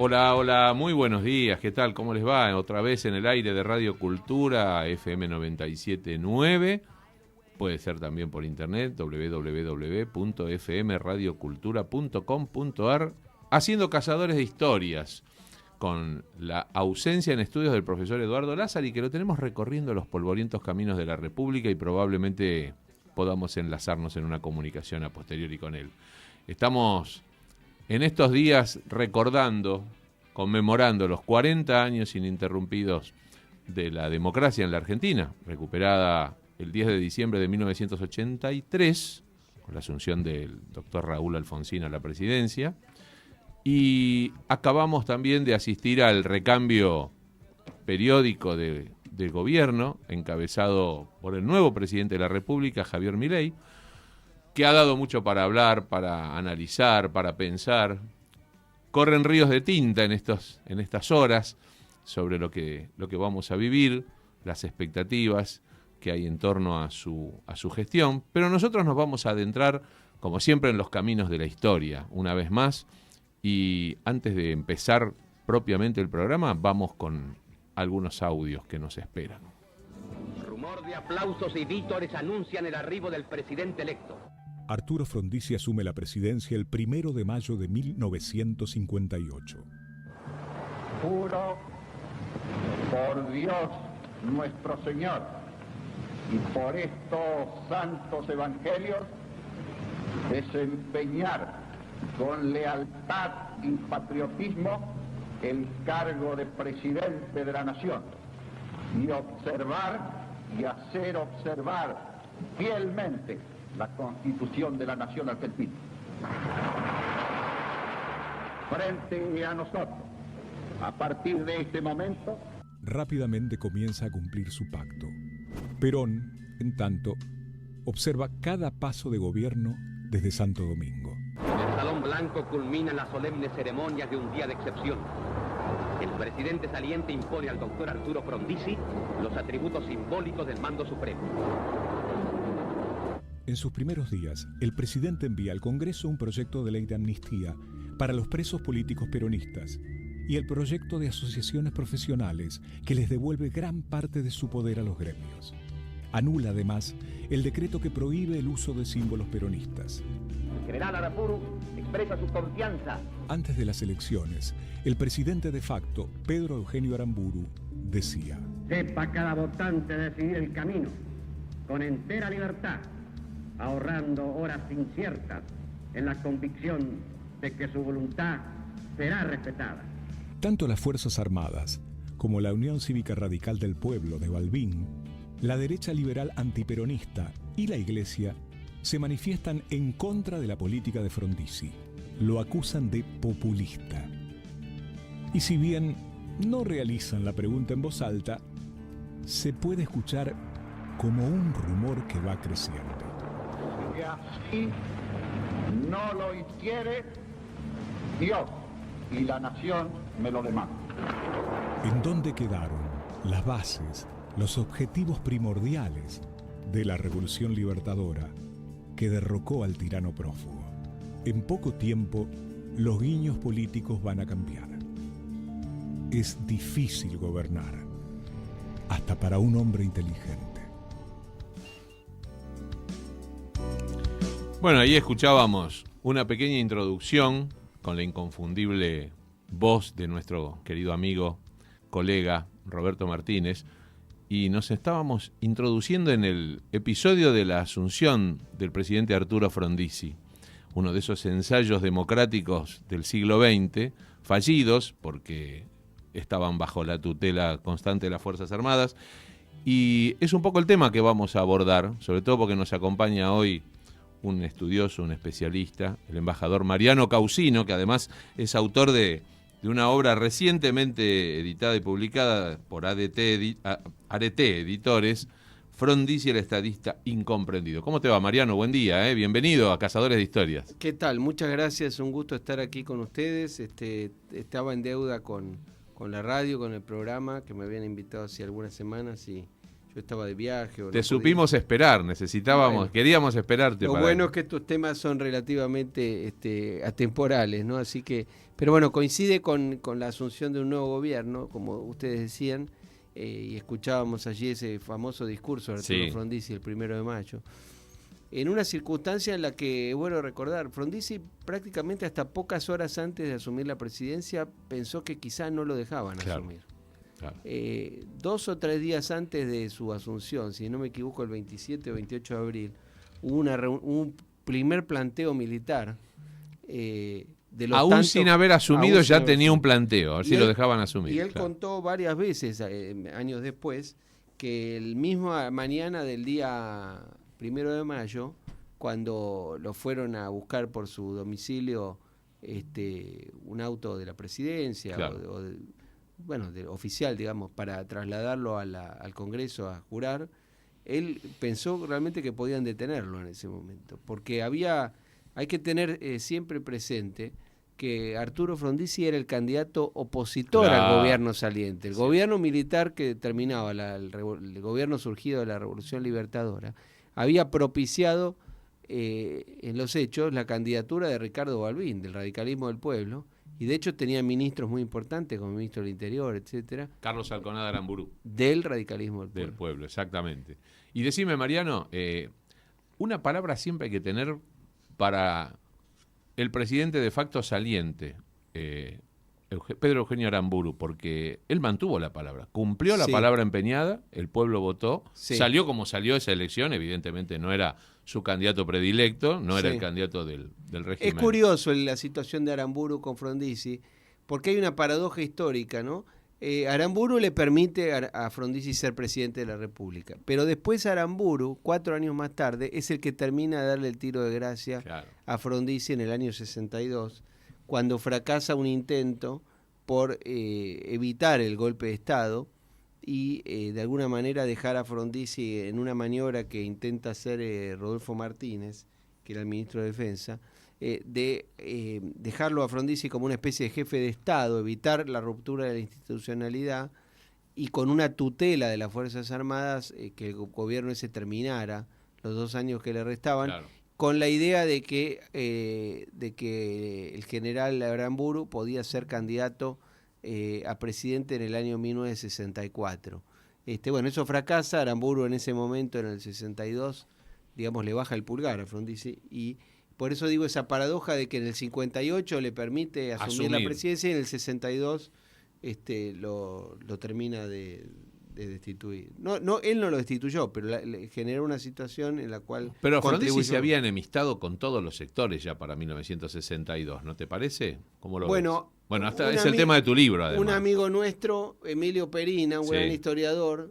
Hola, hola, muy buenos días, ¿qué tal? ¿Cómo les va? Otra vez en el aire de Radio Cultura, FM 97.9, puede ser también por internet, www.fmradiocultura.com.ar, haciendo Cazadores de Historias, con la ausencia en estudios del profesor Eduardo Lázari, que lo tenemos recorriendo los polvorientos caminos de la República y probablemente podamos enlazarnos en una comunicación a posteriori con él. Estamos en estos días conmemorando los 40 años ininterrumpidos de la democracia en la Argentina, recuperada el 10 de diciembre de 1983, con la asunción del doctor Raúl Alfonsín a la presidencia, y acabamos también de asistir al recambio periódico del gobierno, encabezado por el nuevo presidente de la República, Javier Milei, que ha dado mucho para hablar, para analizar, para pensar. Corren ríos de tinta en estas horas sobre lo que vamos a vivir, las expectativas que hay en torno a su gestión, pero nosotros nos vamos a adentrar, como siempre, en los caminos de la historia, una vez más, y antes de empezar propiamente el programa, vamos con algunos audios que nos esperan. Rumor de aplausos y vítores anuncian el arribo del presidente electo. Arturo Frondizi asume la presidencia el 1 de mayo de 1958. Juro por Dios nuestro Señor y por estos santos evangelios desempeñar con lealtad y patriotismo el cargo de presidente de la Nación y observar y hacer observar fielmente la Constitución de la Nación Argentina. Frente a nosotros, a partir de este momento, rápidamente comienza a cumplir su pacto. Perón, en tanto, observa cada paso de gobierno desde Santo Domingo. El Salón Blanco culmina las solemnes ceremonias de un día de excepción. El presidente saliente impone al doctor Arturo Frondizi los atributos simbólicos del mando supremo. En sus primeros días, el presidente envía al Congreso un proyecto de ley de amnistía para los presos políticos peronistas y el proyecto de asociaciones profesionales que les devuelve gran parte de su poder a los gremios. Anula además el decreto que prohíbe el uso de símbolos peronistas. El general Aramburu expresa su confianza. Antes de las elecciones, el presidente de facto, Pedro Eugenio Aramburu, decía: sepa cada votante decidir el camino con entera libertad, ahorrando horas inciertas en la convicción de que su voluntad será respetada. Tanto las Fuerzas Armadas como la Unión Cívica Radical del Pueblo de Balbín, la derecha liberal antiperonista y la Iglesia se manifiestan en contra de la política de Frondizi. Lo acusan de populista. Y si bien no realizan la pregunta en voz alta, se puede escuchar como un rumor que va creciendo. que así no lo hiciere, Dios y la nación me lo demandan. ¿En dónde quedaron las bases, los objetivos primordiales de la revolución libertadora que derrocó al tirano prófugo? En poco tiempo, los guiños políticos van a cambiar. Es difícil gobernar, hasta para un hombre inteligente. Bueno, ahí escuchábamos una pequeña introducción con la inconfundible voz de nuestro querido amigo, colega Roberto Martínez, y nos estábamos introduciendo en el episodio de la asunción del presidente Arturo Frondizi, uno de esos ensayos democráticos del siglo XX, fallidos porque estaban bajo la tutela constante de las Fuerzas Armadas, y es un poco el tema que vamos a abordar, sobre todo porque nos acompaña hoy un estudioso, un especialista, el embajador Mariano Causino, que además es autor de de una obra recientemente editada y publicada por Arete Editores, Frondizi el estadista incomprendido. ¿Cómo te va, Mariano? Buen día, bienvenido a Cazadores de Historias. ¿Qué tal? Muchas gracias, un gusto estar aquí con ustedes. Estaba en deuda con la radio, con el programa, que me habían invitado hace algunas semanas y yo estaba de viaje. Te supimos esperar, queríamos esperarte. Lo bueno es que estos temas son relativamente atemporales, ¿no? Así que, pero bueno, coincide con la asunción de un nuevo gobierno, como ustedes decían, y escuchábamos allí ese famoso discurso de Arturo Frondizi el 1 de mayo, en una circunstancia en la que, es bueno recordar, Frondizi prácticamente hasta pocas horas antes de asumir la presidencia pensó que quizá no lo dejaban asumir. Claro. 2 o 3 días antes de su asunción, si no me equivoco el 27 o 28 de abril, hubo un primer planteo militar. Aún sin haber asumido ya tenía un planteo, a ver si lo dejaban asumir. Y él contó varias veces, años después, que el mismo mañana del día 1 de mayo, cuando lo fueron a buscar por su domicilio un auto de la presidencia, claro, oficial, digamos, para trasladarlo al Congreso a jurar, él pensó realmente que podían detenerlo en ese momento, porque hay que tener siempre presente que Arturo Frondizi era el candidato opositor al gobierno saliente. El gobierno militar que terminaba, el gobierno surgido de la Revolución Libertadora, había propiciado en los hechos la candidatura de Ricardo Balbín, del radicalismo del pueblo, y de hecho tenía ministros muy importantes como ministro del Interior, etcétera. Carlos Alconada Aramburu. Del radicalismo del pueblo. Del pueblo, exactamente. Y decime, Mariano, una palabra siempre hay que tener para el presidente de facto saliente, Pedro Eugenio Aramburu, porque él mantuvo la palabra, cumplió la palabra empeñada, el pueblo votó, salió como salió esa elección, evidentemente no era su candidato predilecto, no era el candidato del régimen. Es curioso la situación de Aramburu con Frondizi, porque hay una paradoja histórica, ¿no? Aramburu le permite a Frondizi ser presidente de la República, pero después Aramburu, 4 años más tarde, es el que termina de darle el tiro de gracia a Frondizi en el año 62, cuando fracasa un intento por evitar el golpe de Estado y de alguna manera dejar a Frondizi en una maniobra que intenta hacer Rodolfo Martínez, que era el ministro de Defensa, dejarlo a Frondizi como una especie de jefe de Estado, evitar la ruptura de la institucionalidad y con una tutela de las Fuerzas Armadas que el gobierno ese terminara los 2 años que le restaban, con la idea de que el general Aramburu podía ser candidato a presidente en el año 1964. Bueno, eso fracasa. Aramburu en ese momento, en el 62, digamos, le baja el pulgar a Frondizi, y por eso digo esa paradoja de que en el 58 le permite asumir la presidencia y en el 62 lo termina de destituir. No, él no lo destituyó, pero le generó una situación en la cual... Pero Frondizi se había enemistado con todos los sectores ya para 1962, ¿no te parece? ¿Cómo lo ves? Bueno, hasta es el tema de tu libro, además. Un amigo nuestro, Emilio Perina, un gran historiador,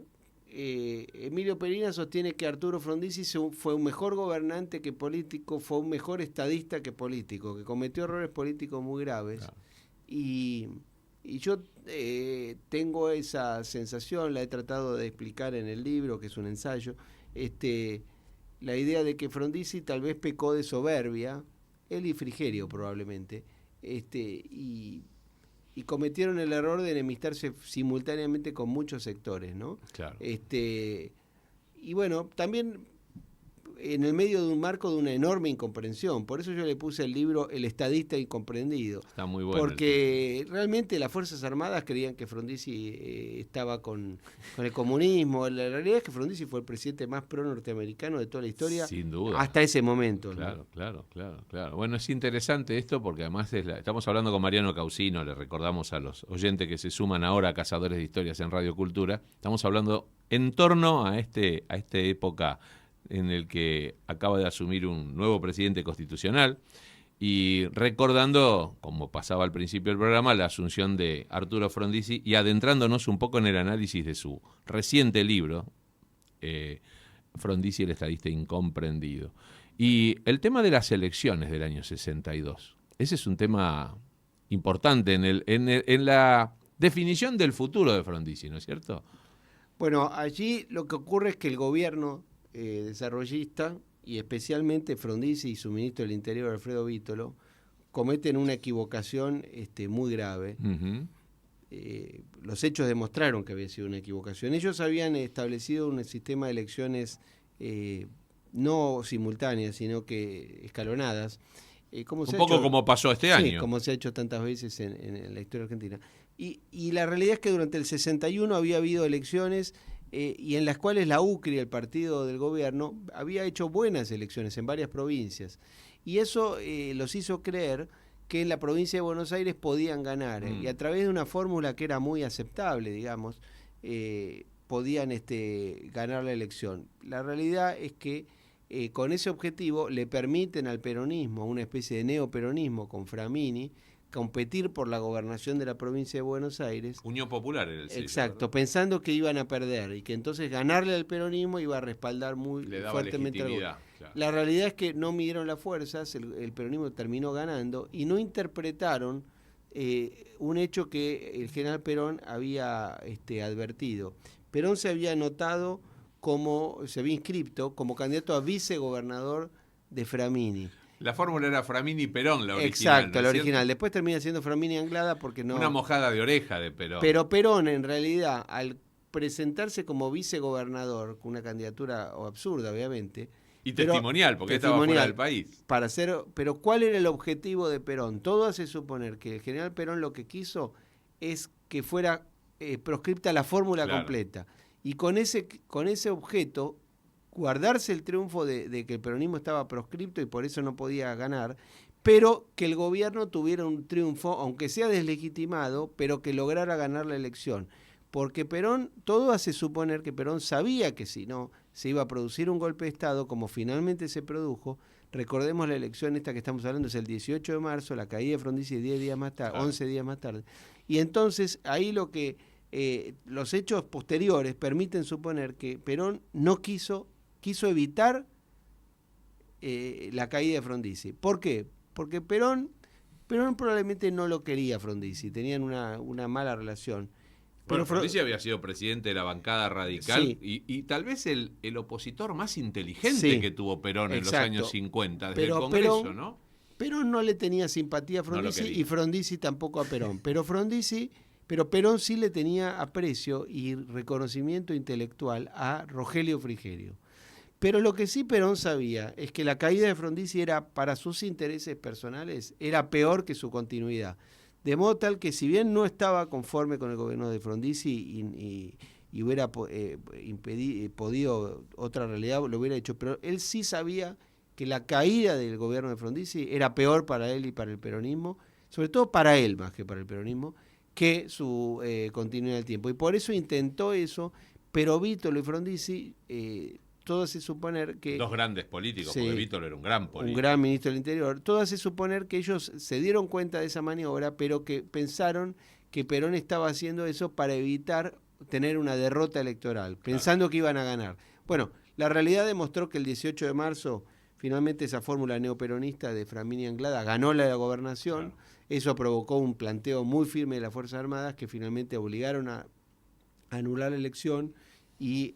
Emilio Perina sostiene que Arturo Frondizi fue un mejor gobernante que político, fue un mejor estadista que político, que cometió errores políticos muy graves. Claro. Y yo tengo esa sensación, la he tratado de explicar en el libro, que es un ensayo, la idea de que Frondizi tal vez pecó de soberbia, él y Frigerio probablemente, y cometieron el error de enemistarse simultáneamente con muchos sectores, ¿no? Claro. Y bueno, también en el medio de un marco de una enorme incomprensión. Por eso yo le puse el libro El estadista incomprendido. Está muy bueno. Porque realmente las Fuerzas Armadas creían que Frondizi estaba con el comunismo. La realidad es que Frondizi fue el presidente más pro-norteamericano de toda la historia. Sin duda. Hasta ese momento. Claro, ¿no? Claro. Bueno, es interesante esto porque además estamos hablando con Mariano Causino, le recordamos a los oyentes que se suman ahora a Cazadores de Historias en Radio Cultura. Estamos hablando en torno a esta época en el que acaba de asumir un nuevo presidente constitucional y recordando, como pasaba al principio del programa, la asunción de Arturo Frondizi y adentrándonos un poco en el análisis de su reciente libro, Frondizi el estadista incomprendido. Y el tema de las elecciones del año 62, ese es un tema importante en la definición del futuro de Frondizi, ¿no es cierto? Bueno, allí lo que ocurre es que el gobierno desarrollista, y especialmente Frondizi y su ministro del Interior, Alfredo Vítolo, cometen una equivocación muy grave. Uh-huh. Los hechos demostraron que había sido una equivocación. Ellos habían establecido un sistema de elecciones no simultáneas, sino que escalonadas. Un poco como pasó este año. Sí, como se ha hecho tantas veces en la historia argentina. Y la realidad es que durante el 61 había habido elecciones y en las cuales la UCRI, el partido del gobierno, había hecho buenas elecciones en varias provincias. Y eso los hizo creer que en la provincia de Buenos Aires podían ganar. Y a través de una fórmula que era muy aceptable, digamos, podían ganar la elección. La realidad es que con ese objetivo le permiten al peronismo, una especie de neoperonismo con Framini, competir por la gobernación de la provincia de Buenos Aires. Unión Popular era el sello, exacto, ¿verdad? Pensando que iban a perder y que entonces ganarle al peronismo iba a respaldar muy fuertemente al gobierno. Claro. La realidad es que no midieron las fuerzas, el peronismo terminó ganando y no interpretaron un hecho que el general Perón había advertido. Perón se había inscripto como candidato a vicegobernador de Framini. La fórmula era Framini-Perón, la original. Exacto, ¿no la es original. cierto? Después termina siendo Framini-Anglada porque no... Una mojada de oreja de Perón. Pero Perón, en realidad, al presentarse como vicegobernador, con una candidatura absurda, obviamente... Y testimonial, porque estaba fuera del país. Pero ¿cuál era el objetivo de Perón? Todo hace suponer que el general Perón lo que quiso es que fuera proscripta la fórmula completa. Y con ese objeto... guardarse el triunfo de que el peronismo estaba proscripto y por eso no podía ganar, pero que el gobierno tuviera un triunfo, aunque sea deslegitimado, pero que lograra ganar la elección. Porque Perón, todo hace suponer que Perón sabía que si no se iba a producir un golpe de Estado, como finalmente se produjo. Recordemos la elección esta que estamos hablando, es el 18 de marzo, la caída de Frondizi 10 días más tarde, 11 días más tarde. Y entonces ahí los hechos posteriores permiten suponer que Perón no quiso evitar la caída de Frondizi. ¿Por qué? Porque Perón probablemente no lo quería Frondizi, tenían una mala relación. Bueno, Frondizi había sido presidente de la bancada radical, sí. y tal vez el opositor más inteligente que tuvo Perón en los años 50, desde el Congreso, ¿no? Perón no le tenía simpatía a Frondizi y Frondizi tampoco a Perón. Pero Perón sí le tenía aprecio y reconocimiento intelectual a Rogelio Frigerio. Pero lo que sí Perón sabía es que la caída de Frondizi era, para sus intereses personales, era peor que su continuidad. De modo tal que si bien no estaba conforme con el gobierno de Frondizi y hubiera podido otra realidad, lo hubiera hecho, pero él sí sabía que la caída del gobierno de Frondizi era peor para él y para el peronismo, sobre todo para él más que para el peronismo, que su continuidad del tiempo. Y por eso intentó eso, pero Vítolo y Frondizi... todo hace suponer que... Dos grandes políticos, porque Vítolo era un gran político. Un gran ministro del Interior. Todo hace suponer que ellos se dieron cuenta de esa maniobra, pero que pensaron que Perón estaba haciendo eso para evitar tener una derrota electoral, pensando que iban a ganar. Bueno, la realidad demostró que el 18 de marzo, finalmente esa fórmula neoperonista de Framini Anglada ganó la gobernación. Claro. Eso provocó un planteo muy firme de las Fuerzas Armadas que finalmente obligaron a anular la elección y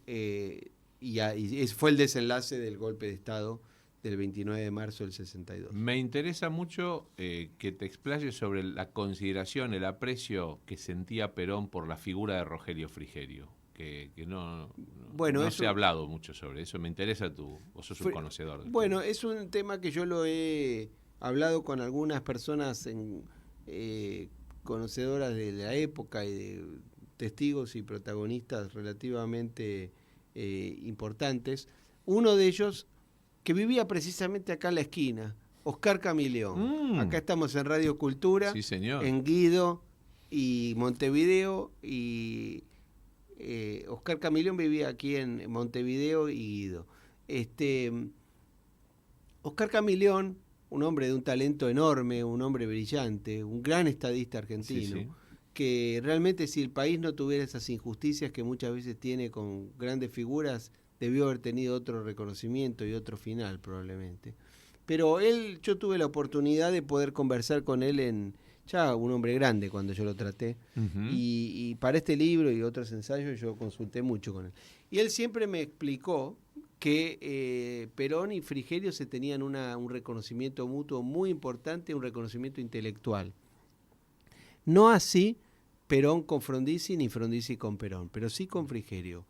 fue el desenlace del golpe de Estado del 29 de marzo del 62. Me interesa mucho que te explayes sobre la consideración, el aprecio que sentía Perón por la figura de Rogelio Frigerio, que no se ha hablado mucho sobre eso. Me interesa vos sos un conocedor. Bueno, es un tema que yo lo he hablado con algunas personas conocedoras de la época y de testigos y protagonistas relativamente... importantes. Uno de ellos que vivía precisamente acá en la esquina, Oscar Camilión. Acá estamos en Radio Cultura, sí, señor. En Guido y Montevideo, y Oscar Camilión vivía aquí en Montevideo y Guido. Oscar Camilión, un hombre de un talento enorme, un hombre brillante, un gran estadista argentino, sí. Que realmente si el país no tuviera esas injusticias que muchas veces tiene con grandes figuras, debió haber tenido otro reconocimiento y otro final probablemente. Pero yo tuve la oportunidad de poder conversar con él ya un hombre grande cuando yo lo traté. Y para este libro y otros ensayos yo consulté mucho con él. Y él siempre me explicó que Perón y Frigerio se tenían un reconocimiento mutuo muy importante, un reconocimiento intelectual. No así Perón con Frondizi ni Frondizi con Perón, pero sí con Frigerio.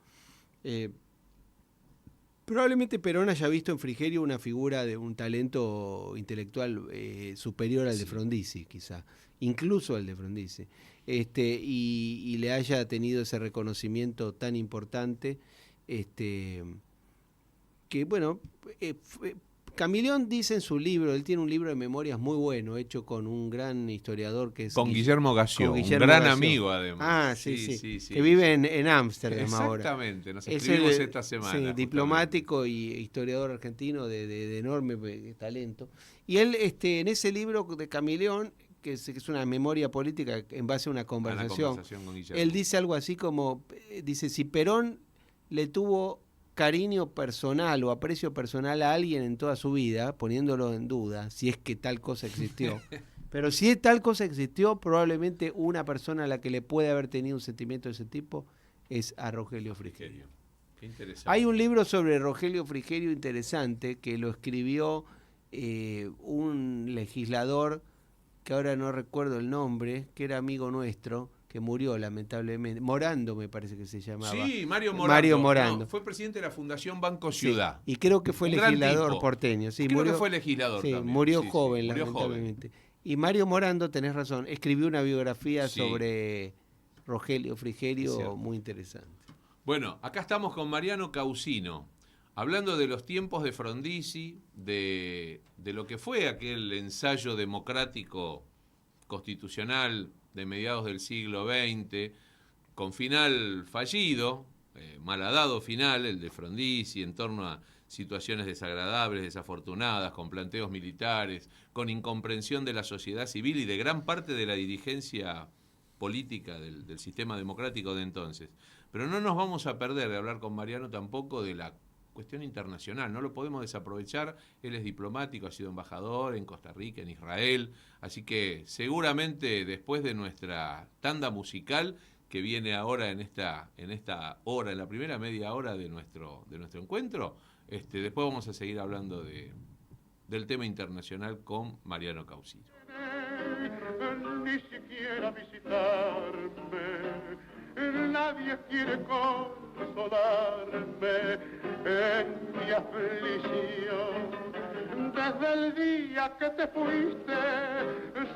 Probablemente Perón haya visto en Frigerio una figura de un talento intelectual superior al de Frondizi, quizá, incluso al de Frondizi, y le haya tenido ese reconocimiento tan importante, que bueno, Camilión dice en su libro, él tiene un libro de memorias muy bueno, hecho con un gran historiador que es... Con Guillermo Gassió, un gran amigo además. Ah, sí. Que vive en Ámsterdam ahora. Exactamente, nos escribimos esta semana. Sí, diplomático y historiador argentino de enorme talento. Y él, en ese libro de Camilión, que es una memoria política en base a una conversación con Guillermo, él dice algo así como, dice, si Perón le tuvo cariño personal o aprecio personal a alguien en toda su vida, poniéndolo en duda, si es que tal cosa existió. Pero si tal cosa existió, probablemente una persona a la que le puede haber tenido un sentimiento de ese tipo es a Rogelio Frigerio. Qué interesante. Hay un libro sobre Rogelio Frigerio interesante que lo escribió un legislador, que ahora no recuerdo el nombre, que era amigo nuestro, que murió lamentablemente. Morando me parece que se llamaba. Sí, Mario Morando. No, fue presidente de la Fundación Banco Ciudad. Sí, y creo que fue legislador porteño. Sí, creo que fue legislador también. Murió joven, lamentablemente. Y Mario Morando, tenés razón, escribió una biografía sobre Rogelio Frigerio muy interesante. Bueno, acá estamos con Mariano Causino, hablando de los tiempos de Frondizi, de lo que fue aquel ensayo democrático constitucional de mediados del siglo XX, con final fallido, malhadado final, el de Frondizi, en torno a situaciones desagradables, desafortunadas, con planteos militares, con incomprensión de la sociedad civil y de gran parte de la dirigencia política del sistema democrático de entonces. Pero no nos vamos a perder de hablar con Mariano tampoco de la cuestión internacional, no lo podemos desaprovechar. Él es diplomático, ha sido embajador en Costa Rica, en Israel, así que seguramente después de nuestra tanda musical que viene ahora en esta hora, en la primera media hora de nuestro encuentro, después vamos a seguir hablando del tema internacional con Mariano Causino. Ni siquiera visitarme, nadie quiere consolarme en mi aflicción. Desde el día que te fuiste,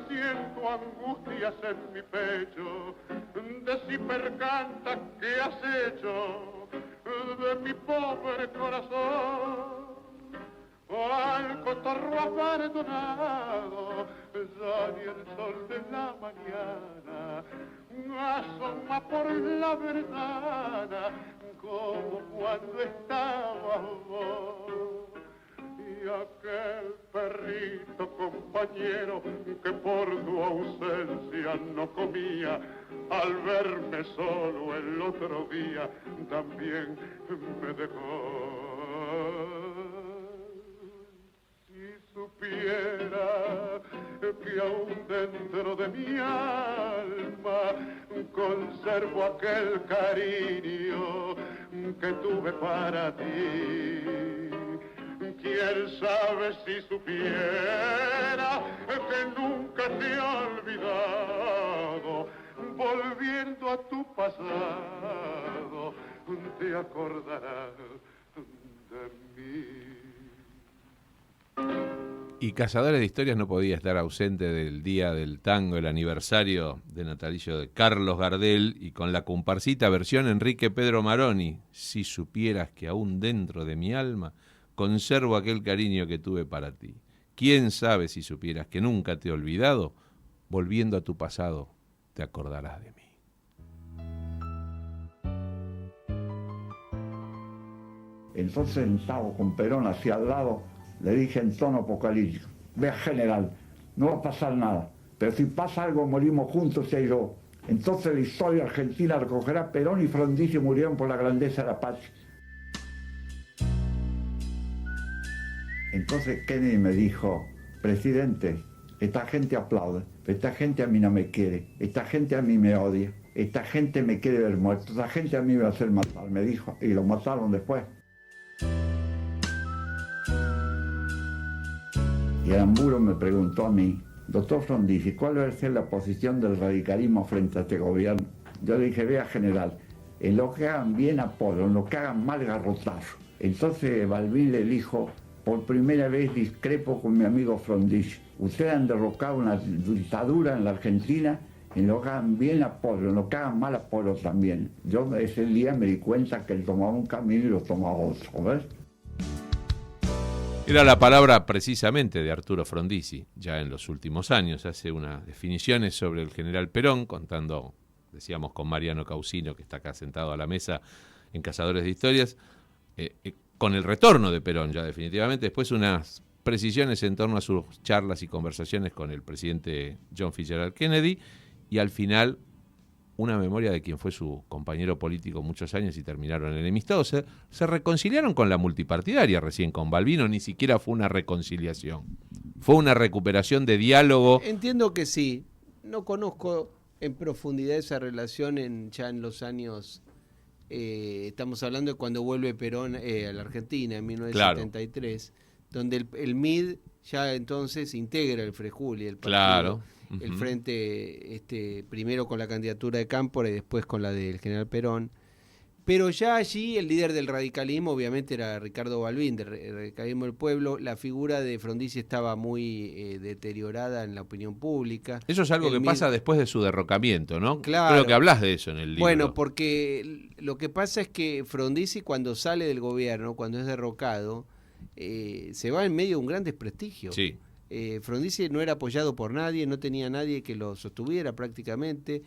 siento angustias en mi pecho, de si percanta que has hecho de mi pobre corazón. Al cotorro abandonado, ya ni el sol de la mañana asoma por la ventana como cuando estabas vos. Y aquel perrito compañero que por tu ausencia no comía, al verme solo el otro día también me dejó. Supiera que aún dentro de mi alma conservo aquel cariño que tuve para ti. Quién sabe si supiera que nunca te he olvidado, volviendo a tu pasado te acordarás de mí. Y Cazadores de Historias no podía estar ausente del Día del Tango, el aniversario de natalicio de Carlos Gardel, y con la comparsita versión Enrique Pedro Maroni. Si supieras que aún dentro de mi alma conservo aquel cariño que tuve para ti. Quién sabe si supieras que nunca te he olvidado, volviendo a tu pasado te acordarás de mí. Entonces, sentado con Perón hacia al lado, le dije en tono apocalíptico: vea, general, no va a pasar nada, pero si pasa algo morimos juntos ella y yo. Entonces la historia argentina recogerá: Perón y Frondizi murieron por la grandeza de la patria. Entonces Kennedy me dijo: presidente, esta gente aplaude, esta gente a mí no me quiere, esta gente a mí me odia, esta gente me quiere ver muerto, esta gente a mí me va a hacer matar, me dijo, y lo mataron después. Y Aramburu me preguntó a mí, doctor Frondizi, ¿cuál va a ser la posición del radicalismo frente a este gobierno? Yo le dije, vea general, en lo que hagan bien apoyo, en lo que hagan mal garrotazo. Entonces Balbín le dijo, por primera vez discrepo con mi amigo Frondizi. Ustedes han derrocado una dictadura en la Argentina, en lo que hagan bien apoyo, en lo que hagan mal apoyo también. Yo ese día me di cuenta que él tomaba un camino y lo tomaba otro, ¿ves? Era la palabra precisamente de Arturo Frondizi, ya en los últimos años. Hace unas definiciones sobre el general Perón, contando, decíamos, con Mariano Causino, que está acá sentado a la mesa en Cazadores de Historias, con el retorno de Perón ya definitivamente, después unas precisiones en torno a sus charlas y conversaciones con el presidente John Fitzgerald Kennedy, y al final una memoria de quien fue su compañero político muchos años y terminaron enemistados. Se reconciliaron con la multipartidaria recién con Balbino, ni siquiera fue una reconciliación, fue una recuperación de diálogo. Entiendo que sí, no conozco en profundidad esa relación ya en los años... estamos hablando de cuando vuelve Perón a la Argentina en 1973, claro, donde el MID ya entonces integra el Frejuli, el partido, claro, el frente, primero con la candidatura de Cámpora y después con la del general Perón. Pero ya allí el líder del radicalismo obviamente era Ricardo Balbín, del radicalismo del pueblo. La figura de Frondizi estaba muy deteriorada en la opinión pública. Eso es algo que pasa después de su derrocamiento, ¿no? Claro. Creo que hablas de eso en el libro. Bueno, porque lo que pasa es que Frondizi cuando sale del gobierno, cuando es derrocado, se va en medio de un gran desprestigio. Sí. Frondizi no era apoyado por nadie, no tenía nadie que lo sostuviera prácticamente.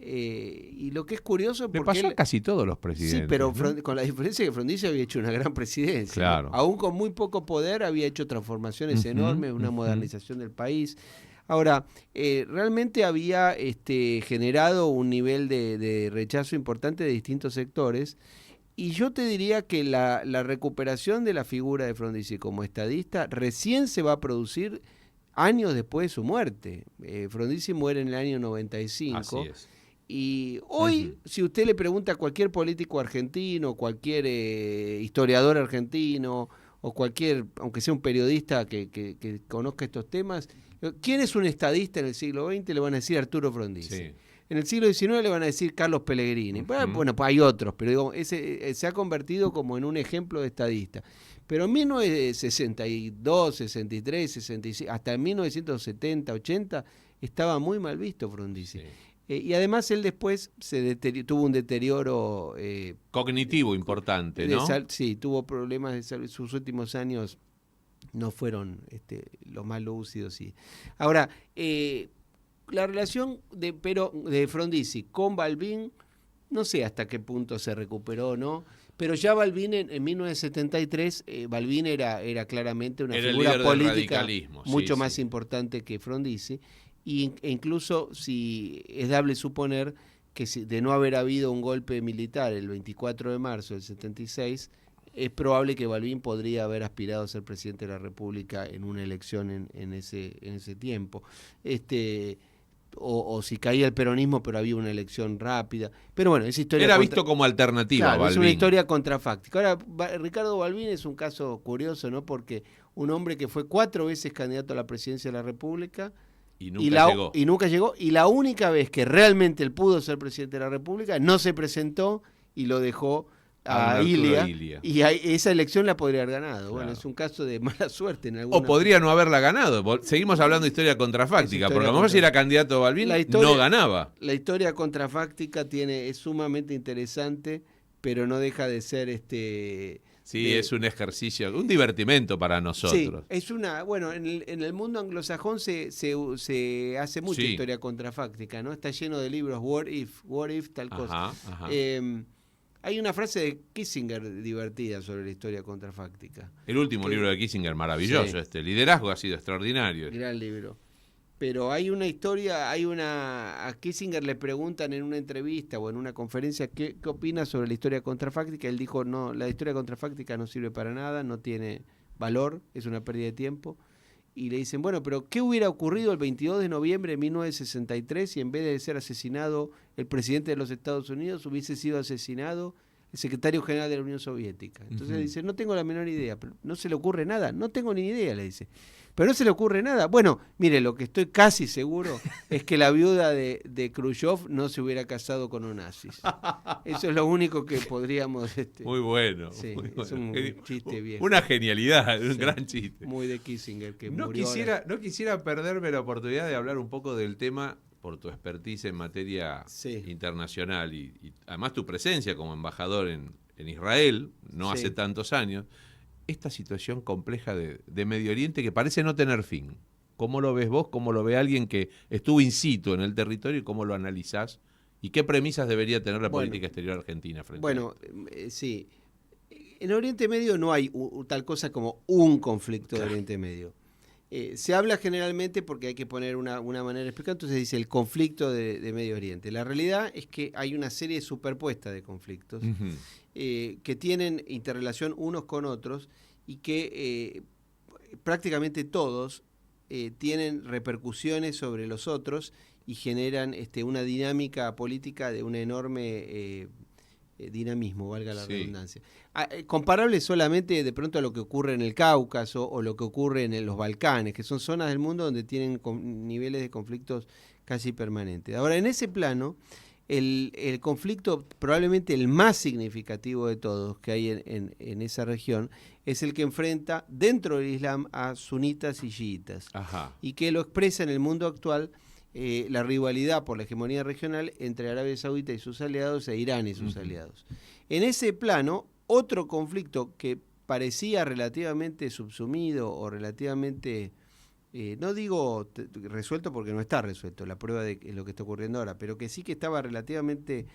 Y lo que es curioso... Le pasó a casi todos los presidentes. Sí, pero ¿no? Con la diferencia que Frondizi había hecho una gran presidencia. Claro. ¿No? Aún con muy poco poder había hecho transformaciones enormes, una modernización del país. Ahora, realmente había generado un nivel de rechazo importante de distintos sectores. Y yo te diría que la recuperación de la figura de Frondizi como estadista recién se va a producir años después de su muerte. Frondizi muere en el año 95. Así es. Y hoy, si usted le pregunta a cualquier político argentino, cualquier historiador argentino, o cualquier, aunque sea un periodista que conozca estos temas, ¿quién es un estadista en el siglo XX? Le van a decir Arturo Frondizi. Sí. En el siglo XIX le van a decir Carlos Pellegrini. Bueno, pues hay otros, pero digo, ese se ha convertido como en un ejemplo de estadista. Pero en 1962, 63, 66, hasta en 1970, 80, estaba muy mal visto Frondizi. Sí. Y además él después tuvo un deterioro... cognitivo importante, ¿no? Sí, tuvo problemas de salud. Sus últimos años no fueron los más lúcidos. Ahora, la relación de Frondizi con Balbín, no sé hasta qué punto se recuperó o no, pero ya Balbín en 1973, Balbín era claramente una figura política mucho más importante que Frondizi. E incluso si es dable suponer que de no haber habido un golpe militar el 24 de marzo del 76, es probable que Balbín podría haber aspirado a ser presidente de la República en una elección en ese tiempo. O si caía el peronismo, pero había una elección rápida. Pero bueno, esa historia... Era visto como alternativa, claro, Balbín. Es una historia contrafáctica. Ahora, Ricardo Balbín es un caso curioso, ¿no? Porque un hombre que fue 4 veces candidato a la presidencia de la República... Y nunca llegó. Y la única vez que realmente él pudo ser presidente de la República, no se presentó y lo dejó a Ilia. Y esa elección la podría haber ganado. Claro. Bueno, es un caso de mala suerte en alguna... O podría no haberla ganado. Seguimos hablando de historia contrafáctica, porque a lo mejor si era candidato Balbín, no ganaba. La historia contrafáctica es sumamente interesante, pero no deja de ser... Sí, es un ejercicio, un divertimento para nosotros. Sí, es bueno, en el mundo anglosajón se hace mucha historia contrafáctica, ¿no? Está lleno de libros, what if, tal cosa. Ajá. Hay una frase de Kissinger divertida sobre la historia contrafáctica. El último libro de Kissinger, maravilloso, Liderazgo ha sido extraordinario. Gran libro. Pero hay una historia, a Kissinger le preguntan en una entrevista o en una conferencia qué opina sobre la historia contrafáctica. Él dijo, no, la historia contrafáctica no sirve para nada, no tiene valor, es una pérdida de tiempo. y le dicen, bueno, pero ¿qué hubiera ocurrido el 22 de noviembre de 1963 si en vez de ser asesinado el presidente de los Estados Unidos hubiese sido asesinado el secretario general de la Unión Soviética? Entonces dice, no tengo la menor idea, pero no se le ocurre nada, no tengo ni idea, le dice. Pero no se le ocurre nada. Bueno, mire, lo que estoy casi seguro es que la viuda de Khrushchev no se hubiera casado con un nazis. Eso es lo único que podríamos... Muy bueno. Sí, muy es bueno. un chiste viejo. Una genialidad, un Sí, gran chiste. muy de Kissinger, que No murió quisiera perderme la oportunidad de hablar un poco del tema por tu expertise en materia internacional y además tu presencia como embajador en Israel, no hace tantos años, esta situación compleja de Medio Oriente que parece no tener fin. ¿Cómo lo ves vos? ¿Cómo lo ve alguien que estuvo in situ en el territorio y cómo lo analizás? ¿Y qué premisas debería tener la política exterior argentina frente a esto? Sí. En Oriente Medio no hay tal cosa como un conflicto de Oriente Medio. Se habla generalmente porque hay que poner una manera de explicar, entonces dice el conflicto de Medio Oriente. La realidad es que hay una serie superpuesta de conflictos que tienen interrelación unos con otros y que prácticamente todos tienen repercusiones sobre los otros y generan una dinámica política de un enorme dinamismo, valga la redundancia. Comparable solamente de pronto a lo que ocurre en el Cáucaso o lo que ocurre en los Balcanes, que son zonas del mundo donde tienen niveles de conflictos casi permanentes. Ahora, en ese plano, el conflicto probablemente el más significativo de todos que hay en esa región es el que enfrenta dentro del Islam a sunitas y chiitas. Ajá. Y que lo expresa en el mundo actual la rivalidad por la hegemonía regional entre Arabia Saudita y sus aliados e Irán y sus aliados. En ese plano, otro conflicto que parecía relativamente subsumido o relativamente, no digo resuelto porque no está resuelto, la prueba de lo que está ocurriendo ahora, pero que sí que estaba relativamente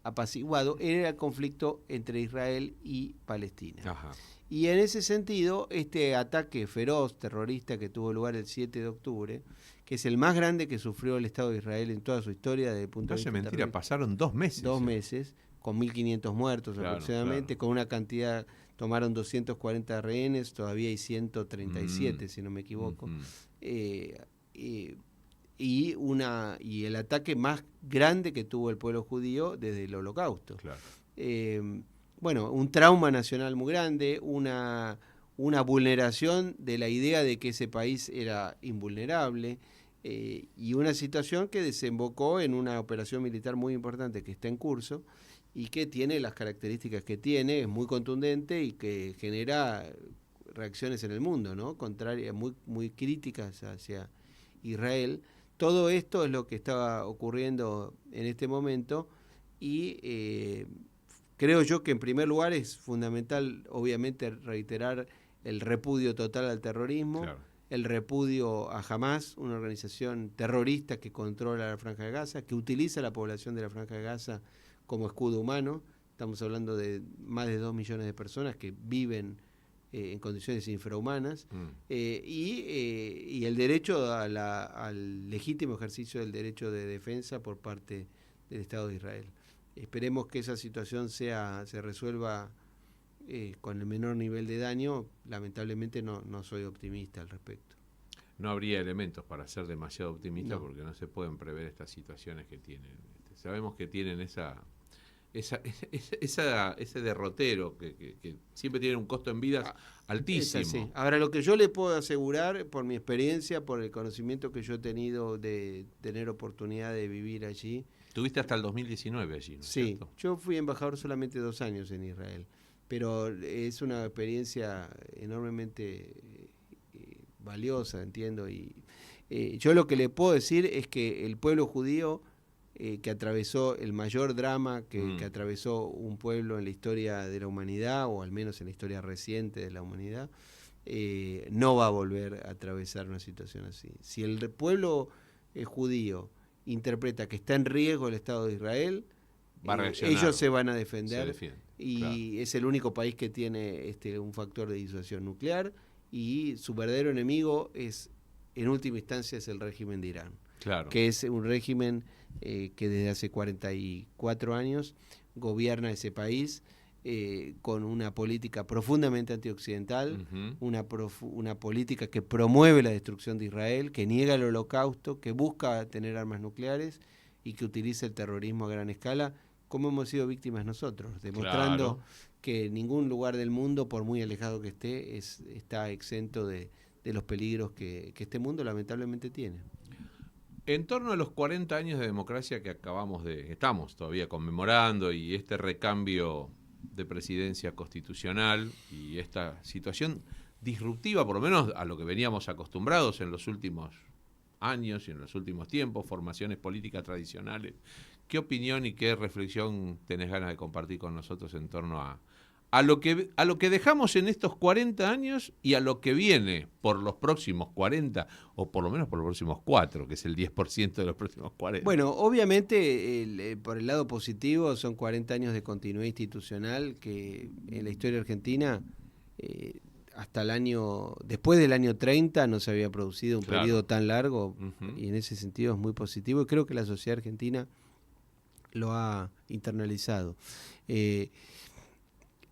apaciguado, era el conflicto entre Israel y Palestina. Ajá. Y en ese sentido, este ataque feroz, terrorista que tuvo lugar el 7 de octubre, que es el más grande que sufrió el Estado de Israel en toda su historia desde el punto de vista mentira, terrorista. pasaron 2 meses. 2 meses, con 1.500 muertos aproximadamente, con una cantidad, tomaron 240 rehenes, todavía hay 137, si no me equivoco. Y el ataque más grande que tuvo el pueblo judío desde el Holocausto. Claro. Un trauma nacional muy grande, una vulneración de la idea de que ese país era invulnerable, y una situación que desembocó en una operación militar muy importante que está en curso y que tiene las características que tiene, es muy contundente y que genera reacciones en el mundo, ¿no? Contrarias, muy, muy críticas hacia Israel. Todo esto es lo que estaba ocurriendo en este momento y creo yo que en primer lugar es fundamental, obviamente, reiterar el repudio total al terrorismo, el repudio a Hamas, una organización terrorista que controla la Franja de Gaza, que utiliza la población de la Franja de Gaza como escudo humano. Estamos hablando de más de 2 millones de personas que viven en condiciones infrahumanas, y el derecho al legítimo ejercicio del derecho de defensa por parte del Estado de Israel. Esperemos que esa situación se resuelva con el menor nivel de daño. Lamentablemente no soy optimista al respecto. No habría elementos para ser demasiado optimista porque no se pueden prever estas situaciones que tienen. Sabemos que tienen ese derrotero que siempre tiene un costo en vidas altísimo. Ahora, lo que yo le puedo asegurar, por mi experiencia, por el conocimiento que yo he tenido de tener oportunidad de vivir allí. Tuviste hasta el 2019 allí, ¿no es cierto? Yo fui embajador solamente 2 años en Israel, pero es una experiencia enormemente valiosa, entiendo. Y yo lo que le puedo decir es que el pueblo judío, que atravesó el mayor drama que atravesó un pueblo en la historia de la humanidad, o al menos en la historia reciente de la humanidad, no va a volver a atravesar una situación así. Si el pueblo judío interpreta que está en riesgo el Estado de Israel, ellos se van a defender, y es el único país que tiene un factor de disuasión nuclear, y su verdadero enemigo en última instancia es el régimen de Irán. Claro. Que es un régimen que desde hace 44 años gobierna ese país, con una política profundamente antioccidental, Ujú. una política que promueve la destrucción de Israel, que niega el holocausto, que busca tener armas nucleares y que utiliza el terrorismo a gran escala, como hemos sido víctimas nosotros, demostrando Claro. que ningún lugar del mundo, por muy alejado que esté, está exento de los peligros que este mundo lamentablemente tiene. En torno a los 40 años de democracia que estamos todavía conmemorando, y este recambio de presidencia constitucional y esta situación disruptiva, por lo menos a lo que veníamos acostumbrados en los últimos años y en los últimos tiempos, formaciones políticas tradicionales, ¿qué opinión y qué reflexión tenés ganas de compartir con nosotros en torno a lo que dejamos en estos 40 años y a lo que viene por los próximos 40, o por lo menos por los próximos 4, que es el 10% de los próximos 40? Bueno, obviamente, por el lado positivo, son 40 años de continuidad institucional que en la historia argentina, hasta después del año 30, no se había producido un Claro. periodo tan largo, Ujú. y en ese sentido es muy positivo, y creo que la sociedad argentina lo ha internalizado.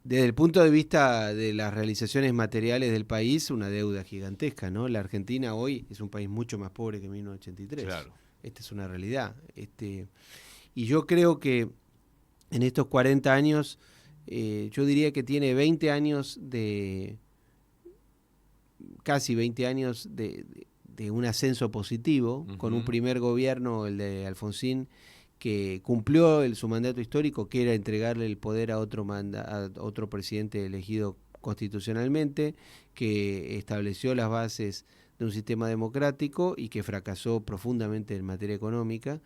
Desde el punto de vista de las realizaciones materiales del país, una deuda gigantesca, ¿no? La Argentina hoy es un país mucho más pobre que en 1983. Claro. Esta es una realidad. Y yo creo que en estos 40 años, yo diría que tiene 20 años casi 20 años de un ascenso positivo, con un primer gobierno, el de Alfonsín, que cumplió su mandato histórico, que era entregarle el poder a otro presidente elegido constitucionalmente, que estableció las bases de un sistema democrático y que fracasó profundamente en materia económica,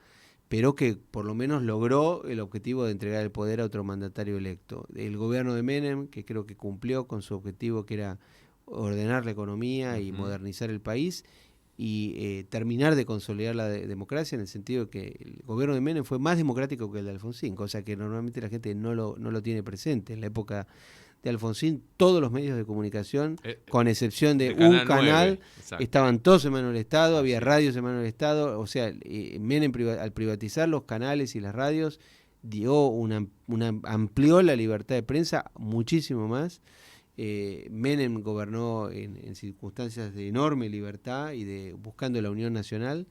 pero que por lo menos logró el objetivo de entregar el poder a otro mandatario electo. El gobierno de Menem, que creo que cumplió con su objetivo, que era ordenar la economía y modernizar el país, y terminar de consolidar la democracia, en el sentido de que el gobierno de Menem fue más democrático que el de Alfonsín, cosa que normalmente la gente no lo tiene presente. En la época de Alfonsín, todos los medios de comunicación, con excepción de un canal, estaban todos en manos del Estado, había radios en manos del Estado. O sea, Menem, al privatizar los canales y las radios, amplió la libertad de prensa muchísimo más. Menem gobernó en circunstancias de enorme libertad y buscando la unión nacional,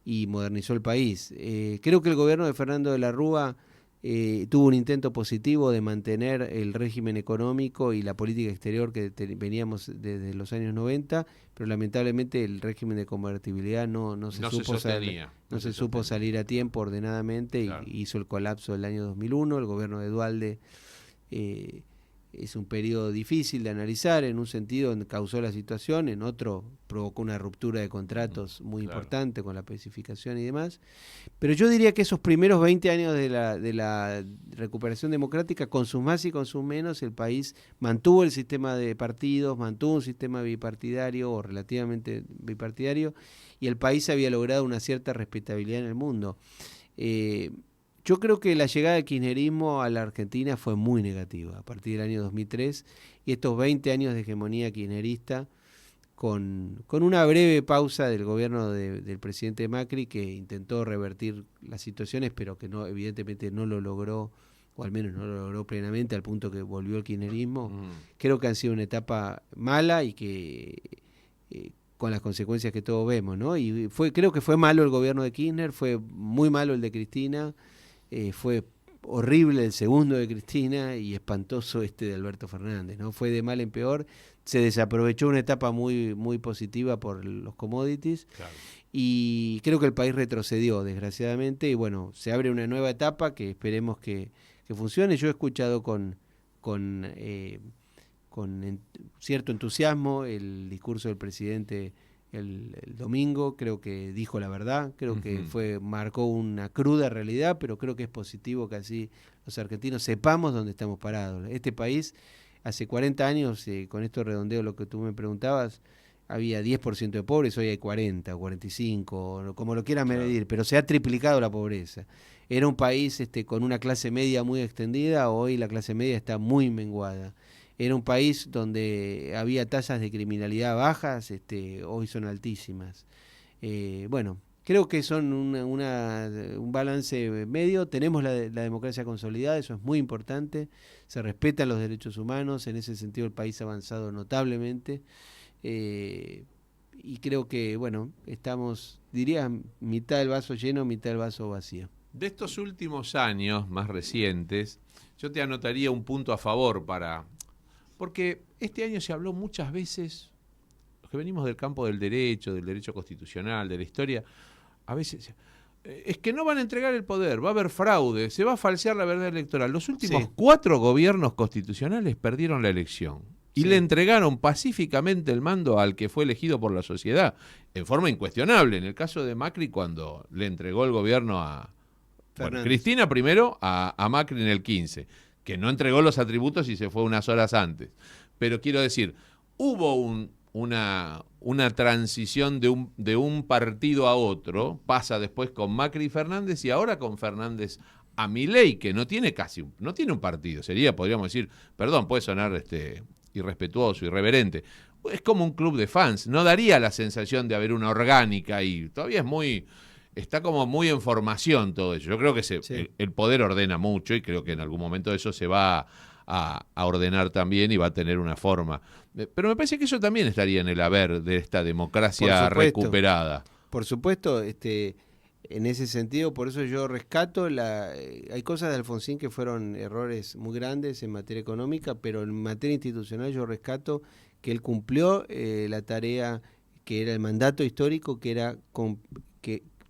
y modernizó el país. Creo que el gobierno de Fernando de la Rúa tuvo un intento positivo de mantener el régimen económico y la política exterior que veníamos desde los años 90, pero lamentablemente el régimen de convertibilidad no se supo salir a tiempo ordenadamente. Claro. Y hizo el colapso del año 2001. El gobierno de Duhalde es un periodo difícil de analizar, en un sentido causó la situación, en otro provocó una ruptura de contratos muy importante con la especificación y demás. Pero yo diría que esos primeros 20 años de la recuperación democrática, con sus más y con sus menos, el país mantuvo el sistema de partidos, mantuvo un sistema bipartidario o relativamente bipartidario, y el país había logrado una cierta respetabilidad en el mundo. Yo creo que la llegada del kirchnerismo a la Argentina fue muy negativa a partir del año 2003, y estos 20 años de hegemonía kirchnerista, con una breve pausa del gobierno del presidente Macri, que intentó revertir las situaciones, pero que evidentemente no lo logró, o al menos no lo logró plenamente, al punto que volvió el kirchnerismo. Creo que han sido una etapa mala y que con las consecuencias que todos vemos, ¿no? Y creo que fue malo el gobierno de Kirchner, fue muy malo el de Cristina. Fue horrible el segundo de Cristina y espantoso de Alberto Fernández, ¿no? Fue de mal en peor. Se desaprovechó una etapa muy, muy positiva por los commodities. Claro. Y creo que el país retrocedió, desgraciadamente, y bueno, se abre una nueva etapa que esperemos que funcione. Yo he escuchado con cierto entusiasmo el discurso del presidente el domingo. Creo que dijo la verdad, creo que marcó una cruda realidad, pero creo que es positivo que así los argentinos sepamos dónde estamos parados. Este país, hace 40 años, con esto redondeo lo que tú me preguntabas, había 10% de pobres, hoy hay 40 o 45, como lo quieran medir, pero se ha triplicado la pobreza. Era un país con una clase media muy extendida, hoy la clase media está muy menguada. Era un país donde había tasas de criminalidad bajas, hoy son altísimas. Bueno, Creo que son un balance medio. Tenemos la democracia consolidada, eso es muy importante. Se respetan los derechos humanos, en ese sentido el país ha avanzado notablemente. Y creo que, bueno, estamos, diría, mitad del vaso lleno, mitad del vaso vacío. De estos últimos años más recientes, yo te anotaría un punto a favor porque este año se habló muchas veces, los que venimos del campo del derecho constitucional, de la historia, a veces es que no van a entregar el poder, va a haber fraude, se va a falsear la verdad electoral. Los últimos 4 gobiernos constitucionales perdieron la elección y le entregaron pacíficamente el mando al que fue elegido por la sociedad, en forma incuestionable. En el caso de Macri, cuando le entregó el gobierno a Cristina primero, a Macri en el 15, que no entregó los atributos y se fue unas horas antes. Pero quiero decir, hubo una transición de un partido a otro, pasa después con Macri y Fernández, y ahora con Fernández a Milei, que no tiene un partido, podríamos decir, perdón, puede sonar irrespetuoso, irreverente, es como un club de fans, no daría la sensación de haber una orgánica y todavía está como muy en formación todo eso. Yo creo que el poder ordena mucho y creo que en algún momento eso se va a ordenar también y va a tener una forma. Pero me parece que eso también estaría en el haber de esta democracia recuperada. Por supuesto, en ese sentido, por eso yo rescato, hay cosas de Alfonsín que fueron errores muy grandes en materia económica, pero en materia institucional yo rescato que él cumplió la tarea que era el mandato histórico, que era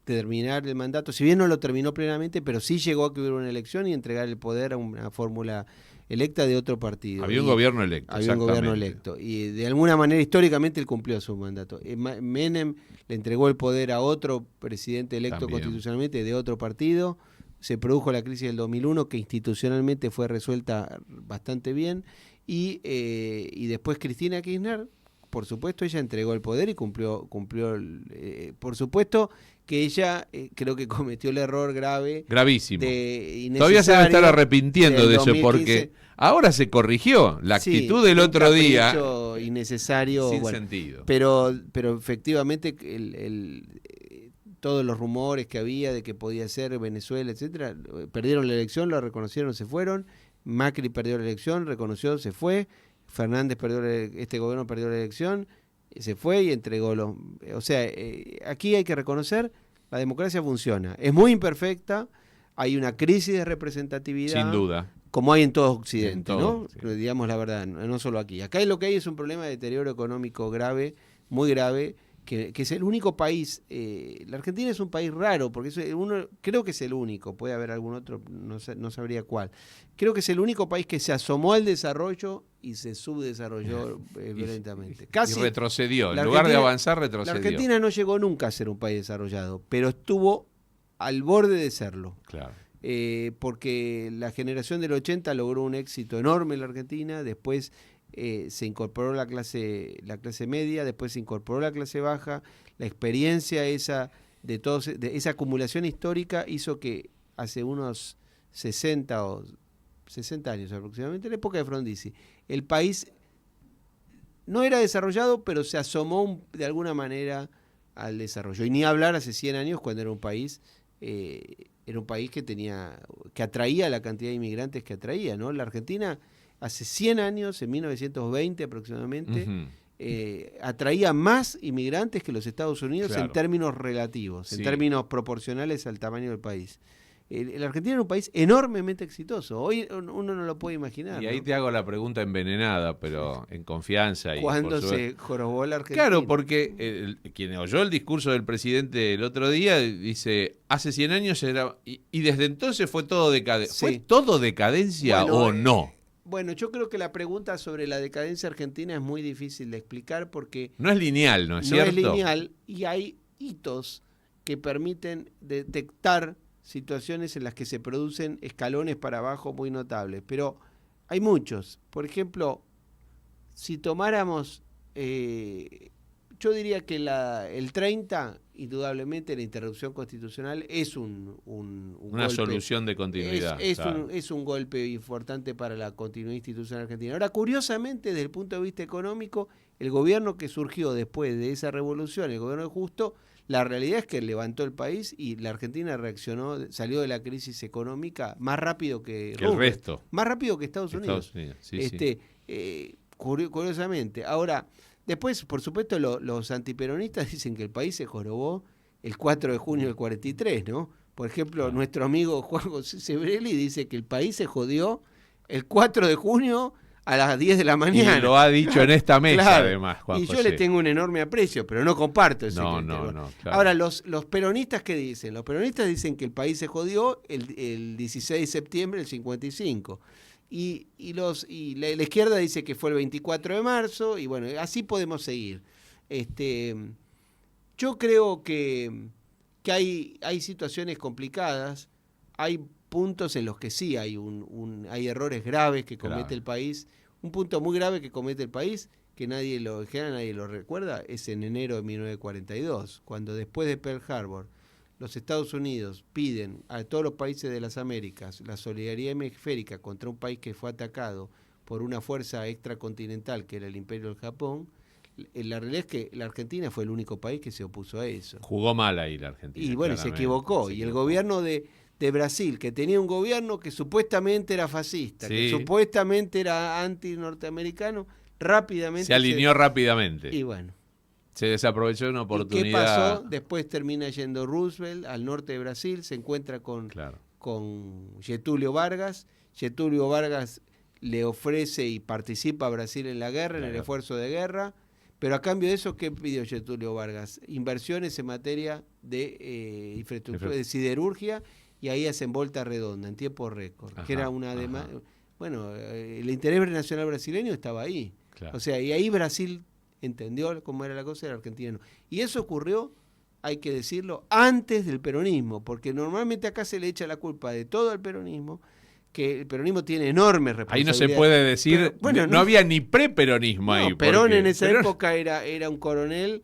terminar el mandato, si bien no lo terminó plenamente, pero sí llegó a que hubiera una elección y entregar el poder a una fórmula electa de otro partido. Había un gobierno electo. Había un gobierno electo. Y de alguna manera, históricamente, él cumplió su mandato. Menem le entregó el poder a otro presidente electo constitucionalmente de otro partido. Se produjo la crisis del 2001, que institucionalmente fue resuelta bastante bien. Y después Cristina Kirchner, por supuesto, ella entregó el poder y cumplió por supuesto que ella creo que cometió el error gravísimo. Todavía se va a estar arrepintiendo de eso 2015, porque ahora se corrigió la actitud del otro día. Innecesario, sin sentido. Pero efectivamente todos los rumores que había de que podía ser Venezuela, etcétera, perdieron la elección, lo reconocieron, se fueron. Macri perdió la elección, reconoció, se fue. Fernández este gobierno perdió la elección, se fue y entregó los... O sea, aquí hay que reconocer, la democracia funciona. Es muy imperfecta, hay una crisis de representatividad. Sin duda. Como hay en todo Occidente, ¿no? Sí. Digamos la verdad, no solo aquí. Acá lo que hay es un problema de deterioro económico grave, muy grave, que es el único país... la Argentina es un país raro, porque creo que es el único, puede haber algún otro, no sabría cuál. Creo que es el único país que se asomó al desarrollo y se subdesarrolló violentamente. Y retrocedió, en lugar de avanzar, retrocedió. La Argentina no llegó nunca a ser un país desarrollado, pero estuvo al borde de serlo. Claro. Porque la generación del 80 logró un éxito enorme en la Argentina, después se incorporó la clase media, después se incorporó la clase baja, la experiencia esa de esa acumulación histórica hizo que hace unos 60 años aproximadamente, en la época de Frondizi, el país no era desarrollado, pero se asomó de alguna manera al desarrollo. Y ni hablar hace 100 años cuando era un país que atraía la cantidad de inmigrantes que atraía, ¿no? La Argentina hace 100 años, en 1920 aproximadamente, atraía más inmigrantes que los Estados Unidos, claro, en términos relativos, en términos proporcionales al tamaño del país. La Argentina era un país enormemente exitoso. Hoy uno no lo puede imaginar. Y ahí, ¿no?, te hago la pregunta envenenada, pero en confianza. ¿Cuándo se jorobó la Argentina? Claro, porque quien oyó el discurso del presidente el otro día dice, hace 100 años era... Y desde entonces fue todo decadencia. Sí. ¿Fue todo decadencia o no? Bueno, yo creo que la pregunta sobre la decadencia argentina es muy difícil de explicar porque... No es lineal, ¿no es cierto? No es lineal y hay hitos que permiten detectar situaciones en las que se producen escalones para abajo muy notables, pero hay muchos. Por ejemplo, si tomáramos, yo diría que el 30, indudablemente la interrupción constitucional es una golpe, solución de continuidad. Es un golpe importante para la continuidad institucional argentina. Ahora, curiosamente, desde el punto de vista económico, el gobierno que surgió después de esa revolución, el gobierno de Justo, La realidad es que levantó el país y la Argentina reaccionó, salió de la crisis económica más rápido que el resto. Más rápido que Estados Unidos. Curiosamente. Ahora, después, por supuesto, los antiperonistas dicen que el país se jorobó el 4 de junio del 43, ¿no? Por ejemplo, nuestro amigo Juan José Sebrelli dice que el país se jodió el 4 de junio a las 10 de la mañana. Y lo ha dicho en esta mesa, claro. además, Juan Y José. yo le tengo un enorme aprecio, pero no comparto ese criterio. No, claro. Ahora, los peronistas, ¿qué dicen? Los peronistas dicen que el país se jodió el 16 de septiembre del 55. Y la izquierda dice que fue el 24 de marzo, y bueno, así podemos seguir. Yo creo que hay situaciones complicadas, hay puntos en los que sí hay errores graves que comete el país. Un punto muy grave que comete el país, que nadie lo recuerda, es en enero de 1942, cuando después de Pearl Harbor, los Estados Unidos piden a todos los países de las Américas la solidaridad hemisférica contra un país que fue atacado por una fuerza extracontinental que era el Imperio del Japón. La realidad es que la Argentina fue el único país que se opuso a eso. Jugó mal ahí la Argentina. Y bueno, se equivocó. Y el gobierno de Brasil, que tenía un gobierno que supuestamente era fascista, que supuestamente era anti-norteamericano, rápidamente... Se alineó rápidamente. Y bueno. Se desaprovechó una oportunidad. ¿Y qué pasó? Después termina yendo Roosevelt al norte de Brasil, se encuentra con Getúlio Vargas. Getúlio Vargas le ofrece y participa a Brasil en la guerra, en el esfuerzo de guerra. Pero a cambio de eso, ¿qué pidió Getúlio Vargas? Inversiones en materia de infraestructura, de siderurgia, y ahí hacen Volta Redonda en tiempo récord, que era una demanda. Bueno, el interés nacional brasileño estaba ahí. Claro. O sea, y ahí Brasil entendió cómo era la cosa, y el argentino no. Y eso ocurrió, hay que decirlo, antes del peronismo, porque normalmente acá se le echa la culpa de todo al peronismo, que el peronismo tiene enormes responsabilidades. Ahí no se puede decir, pero, bueno, no había ni preperonismo ahí. Perón en esa época era un coronel...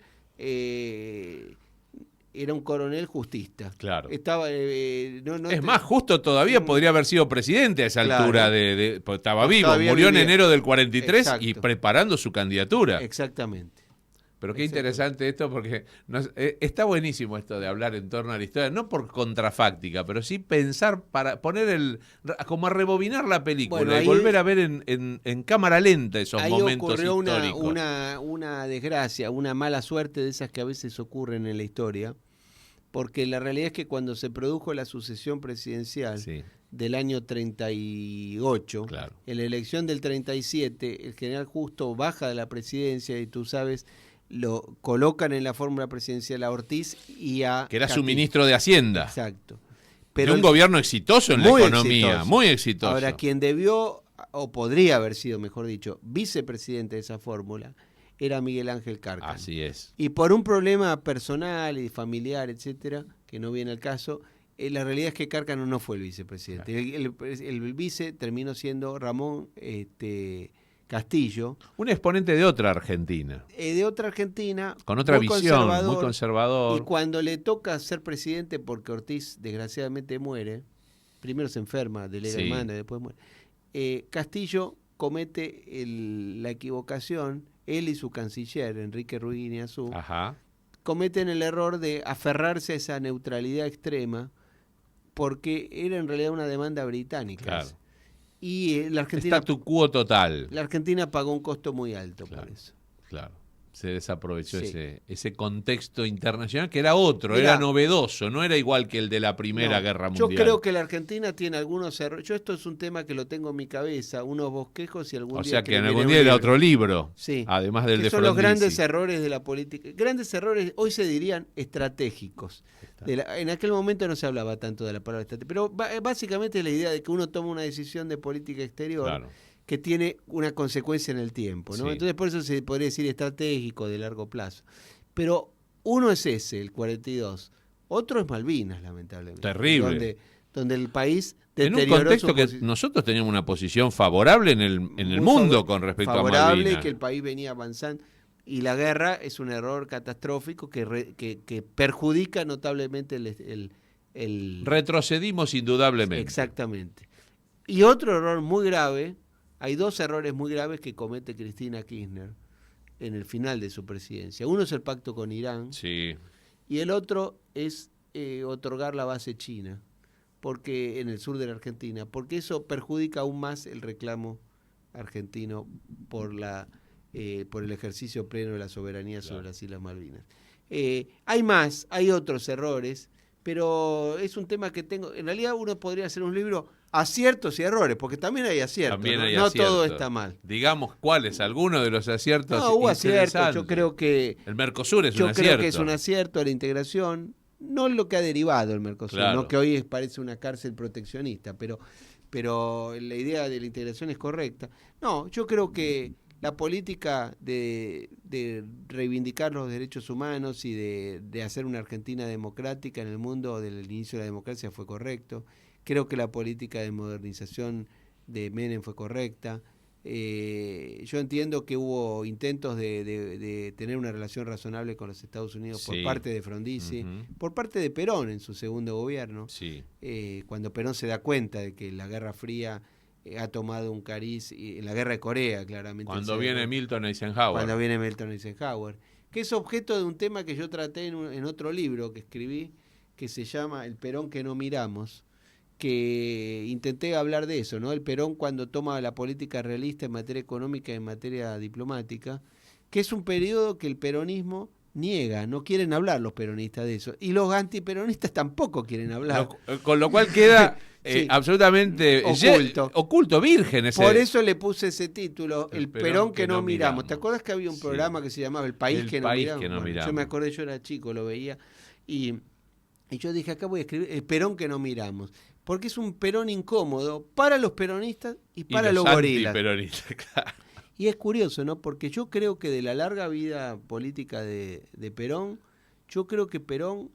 era un coronel justista. Claro. Estaba, más, justo todavía podría haber sido presidente a esa altura. Estaba vivo, murió en enero del 43. Exacto. Y preparando su candidatura. Exactamente. Pero qué interesante esto, porque está buenísimo esto de hablar en torno a la historia, no por contrafáctica, pero sí pensar para poner como a rebobinar la película y volver a ver en cámara lenta esos momentos históricos. Ahí ocurrió una desgracia, una mala suerte de esas que a veces ocurren en la historia, porque la realidad es que cuando se produjo la sucesión presidencial del año 38, en la elección del 37, el general Justo baja de la presidencia y tú sabes... lo colocan en la fórmula presidencial a Ortiz y a... Que era su ministro de Hacienda. Exacto. Pero un gobierno exitoso en la economía, muy exitoso. Ahora, quien debió, o podría haber sido, mejor dicho, vicepresidente de esa fórmula, era Miguel Ángel Cárcano. Así es. Y por un problema personal y familiar, etcétera, que no viene al caso, la realidad es que Cárcano no fue el vicepresidente. Claro. El vice terminó siendo Ramón... Castillo. Un exponente de otra Argentina. Con otra visión, muy conservador. Y cuando le toca ser presidente, porque Ortiz desgraciadamente muere, primero se enferma, delega el mando y después muere, Castillo comete la equivocación, él y su canciller, Enrique Ruiz Guineazú, cometen el error de aferrarse a esa neutralidad extrema, porque era en realidad una demanda británica. Claro. Y la Argentina... Statu quo total. La Argentina pagó un costo muy alto por eso. Claro. Se desaprovechó ese contexto internacional que era otro, era novedoso, no era igual que el de la Primera Guerra Mundial. Yo creo que la Argentina tiene algunos errores. Esto es un tema que lo tengo en mi cabeza, unos bosquejos y algún día... O sea que en algún día era otro libro, además del de Frondizi. Son los grandes errores de la política. Grandes errores, hoy se dirían estratégicos. En aquel momento no se hablaba tanto de la palabra estratégica, pero básicamente la idea de que uno toma una decisión de política exterior que tiene una consecuencia en el tiempo, ¿no? Entonces por eso se podría decir estratégico de largo plazo. Pero uno es ese, el 42, otro es Malvinas, lamentablemente. Terrible. Donde el país en un contexto que nosotros teníamos una posición favorable en el mundo con respecto a Malvinas. Favorable, que el país venía avanzando. Y la guerra es un error catastrófico que perjudica notablemente el... Retrocedimos indudablemente. Exactamente. Y otro error muy grave, hay dos errores muy graves que comete Cristina Kirchner en el final de su presidencia. Uno es el pacto con Irán. Sí. y el otro es otorgar la base china, porque en el sur de la Argentina, porque eso perjudica aún más el reclamo argentino por el ejercicio pleno de la soberanía sobre las Islas Malvinas. Hay otros errores, pero es un tema que tengo. En realidad uno podría hacer un libro aciertos y errores, porque también hay aciertos. También hay no aciertos. todo está mal. Digamos, ¿cuáles? ¿Algunos de los aciertos? No, hubo aciertos. Yo creo que el Mercosur es un acierto. Yo creo que es un acierto a la integración, no lo que ha derivado el Mercosur, claro. no que hoy parece una cárcel proteccionista, pero la idea de la integración es correcta. No, yo creo que la política de reivindicar los derechos humanos y de hacer una Argentina democrática en el mundo del inicio de la democracia fue correcto. Creo que la política de modernización de Menem fue correcta. Yo entiendo que hubo intentos de tener una relación razonable con los Estados Unidos por parte de Frondizi, por parte de Perón en su segundo gobierno, cuando Perón se da cuenta de que la Guerra Fría ha tomado un cariz, y en la Guerra de Corea claramente. Cuando viene Milton Eisenhower. Que es objeto de un tema que yo traté en otro libro que escribí, que se llama El Perón que no miramos, que intenté hablar de eso, ¿no? El Perón cuando toma la política realista en materia económica y en materia diplomática, que es un periodo que el peronismo niega, no quieren hablar los peronistas de eso, y los antiperonistas tampoco quieren hablar. Con lo cual queda absolutamente oculto, virgen. Por eso le puse ese título, El Perón que no miramos. ¿Te acuerdas que había un programa que se llamaba El País que no miramos? Yo me acordé, yo era chico, lo veía, y yo dije, acá voy a escribir El Perón que no miramos, porque es un Perón incómodo para los peronistas y para los gorilas. Claro. Y es curioso, ¿no? Porque yo creo que de la larga vida política de Perón, yo creo que Perón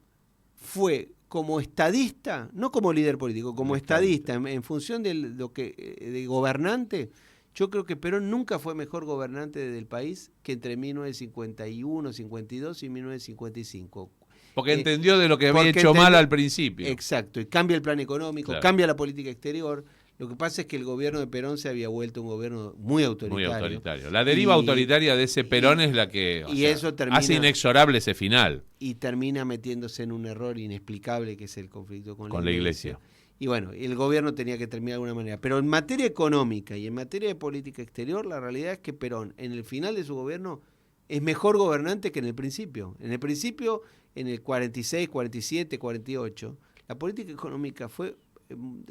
fue como estadista, no como líder político, como estadista, en función de gobernante. Yo creo que Perón nunca fue mejor gobernante del país que entre 1951, 52 y 1955. Porque entendió de lo que había hecho mal al principio. Exacto, y cambia el plan económico, cambia la política exterior. Lo que pasa es que el gobierno de Perón se había vuelto un gobierno muy autoritario. La deriva autoritaria de ese Perón es la que eso hace inexorable ese final. Y termina metiéndose en un error inexplicable que es el conflicto con la Iglesia. Y bueno, el gobierno tenía que terminar de alguna manera. Pero en materia económica y en materia de política exterior, la realidad es que Perón, en el final de su gobierno, es mejor gobernante que en el principio. En el principio, en el 46, 47, 48, la política económica fue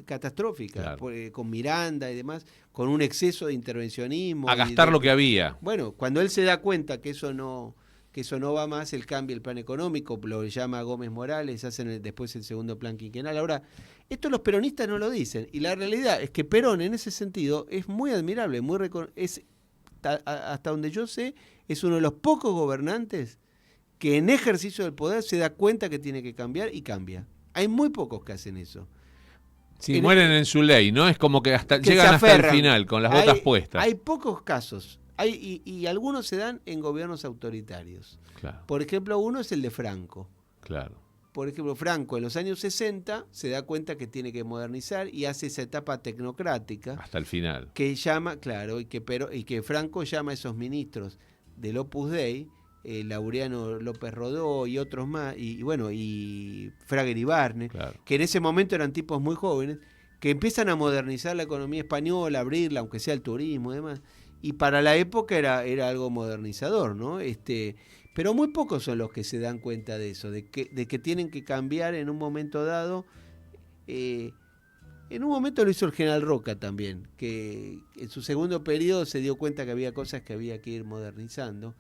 catastrófica, con Miranda y demás, con un exceso de intervencionismo. A gastar lo que había. Bueno, cuando él se da cuenta que eso no va más, él cambia el plan económico, lo llama Gómez Morales, hacen después el segundo plan quinquenal. Ahora, esto los peronistas no lo dicen, y la realidad es que Perón en ese sentido es muy admirable, hasta donde yo sé, es uno de los pocos gobernantes que en ejercicio del poder se da cuenta que tiene que cambiar y cambia. Hay muy pocos que hacen eso. Sí, mueren en su ley, ¿no? Es como que llegan hasta el final, con las botas puestas. Hay pocos casos, y algunos se dan en gobiernos autoritarios. Claro. Por ejemplo, uno es el de Franco. Claro. Por ejemplo, Franco en los años 60 se da cuenta que tiene que modernizar y hace esa etapa tecnocrática. Hasta el final. Que llama, claro, y que Franco llama a esos ministros del Opus Dei, Laureano López Rodó y otros más, y Fraga Iribarne, que en ese momento eran tipos muy jóvenes, que empiezan a modernizar la economía española, abrirla, aunque sea el turismo y demás, y para la época era algo modernizador, ¿no? Pero muy pocos son los que se dan cuenta de eso, de que tienen que cambiar en un momento dado. En un momento lo hizo el general Roca también, que en su segundo periodo se dio cuenta que había cosas que había que ir modernizando.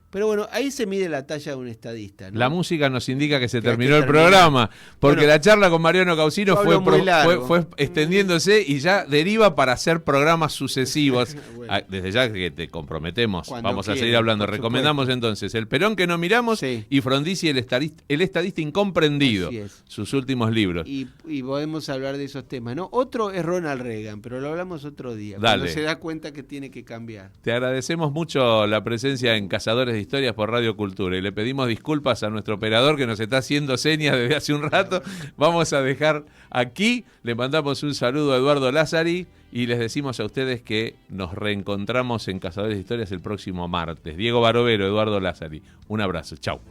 Pero bueno, ahí se mide la talla de un estadista, ¿no? La música nos indica que se terminó el programa, porque la charla con Mariano Causino fue extendiéndose y ya deriva para hacer programas sucesivos. Desde ya que te comprometemos, vamos a seguir hablando. Recomendamos entonces El Perón que no miramos y Frondizi, el estadista incomprendido, sus últimos libros. Y podemos hablar de esos temas, ¿no? Otro es Ronald Reagan, pero lo hablamos otro día, Dale. cuando se da cuenta que tiene que cambiar. Te agradecemos mucho la presencia en Cazadores de Historias por Radio Cultura y le pedimos disculpas a nuestro operador que nos está haciendo señas desde hace un rato. Vamos a dejar aquí, le mandamos un saludo a Eduardo Lázari y les decimos a ustedes que nos reencontramos en Cazadores de Historias el próximo martes. Diego Barovero, Eduardo Lázari, un abrazo, chau.